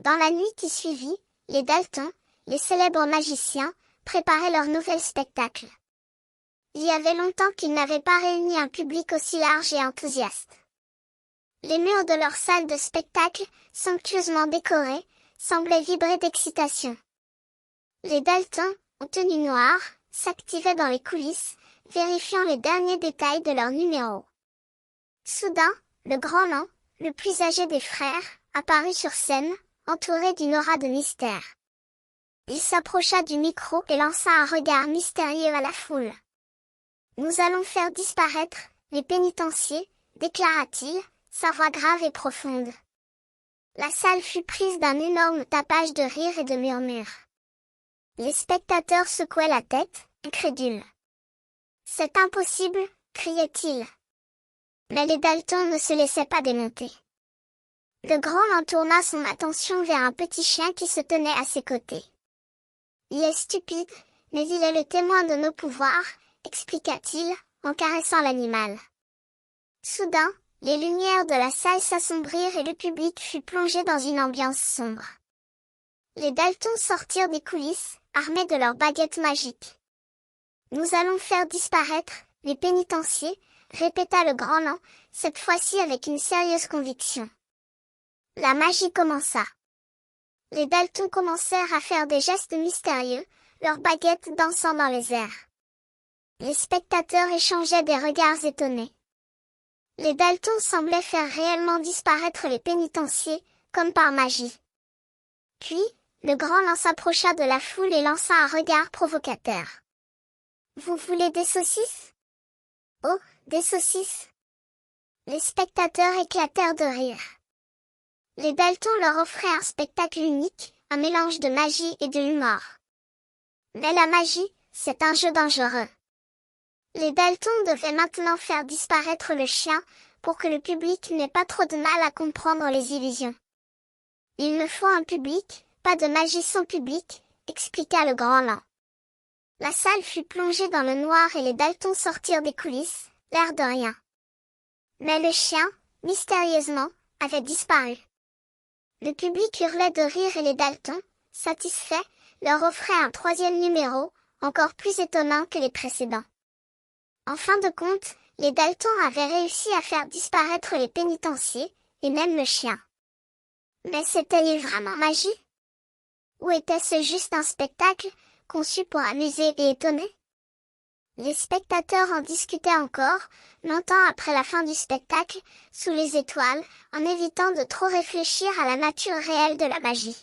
Dans la nuit qui suivit, les Dalton, les célèbres magiciens, préparaient leur nouvel spectacle. Il y avait longtemps qu'ils n'avaient pas réuni un public aussi large et enthousiaste. Les murs de leur salle de spectacle, somptueusement décorés, semblaient vibrer d'excitation. Les Dalton, en tenue noire, s'activaient dans les coulisses, vérifiant les derniers détails de leur numéro. Soudain, le grand nain, le plus âgé des frères, apparut sur scène, entouré d'une aura de mystère. Il s'approcha du micro et lança un regard mystérieux à la foule. « Nous allons faire disparaître les pénitenciers, déclara-t-il, sa voix grave et profonde. La salle fut prise d'un énorme tapage de rires et de murmures. Les spectateurs secouaient la tête, incrédules. « C'est impossible, criaient-ils. Mais les Dalton ne se laissaient pas démonter. Le grand nain tourna son attention vers un petit chien qui se tenait à ses côtés. « Il est stupide, mais il est le témoin de nos pouvoirs, expliqua-t-il, en caressant l'animal. » Soudain, les lumières de la salle s'assombrirent et le public fut plongé dans une ambiance sombre. Les Dalton sortirent des coulisses, armés de leurs baguettes magiques. « Nous allons faire disparaître les pénitenciers, » répéta le grand nain, cette fois-ci avec une sérieuse conviction. La magie commença. Les Dalton commencèrent à faire des gestes mystérieux, leurs baguettes dansant dans les airs. Les spectateurs échangeaient des regards étonnés. Les Dalton semblaient faire réellement disparaître les pénitenciers, comme par magie. Puis, le grand nain s'approcha de la foule et lança un regard provocateur. « Vous voulez des saucisses ? Oh, des saucisses !» Les spectateurs éclatèrent de rire. Les Dalton leur offraient un spectacle unique, un mélange de magie et de humour. Mais la magie, c'est un jeu dangereux. Les Dalton devaient maintenant faire disparaître le chien, pour que le public n'ait pas trop de mal à comprendre les illusions. « Il me faut un public, pas de magie sans public, » expliqua le grand nain. La salle fut plongée dans le noir et les Dalton sortirent des coulisses, l'air de rien. Mais le chien, mystérieusement, avait disparu. Le public hurlait de rire et les Dalton, satisfaits, leur offraient un troisième numéro, encore plus étonnant que les précédents. En fin de compte, les Dalton avaient réussi à faire disparaître les pénitenciers, et même le chien. Mais c'était-il vraiment magie? Ou était-ce juste un spectacle, conçu pour amuser et étonner? Les spectateurs en discutaient encore, longtemps après la fin du spectacle, sous les étoiles, en évitant de trop réfléchir à la nature réelle de la magie.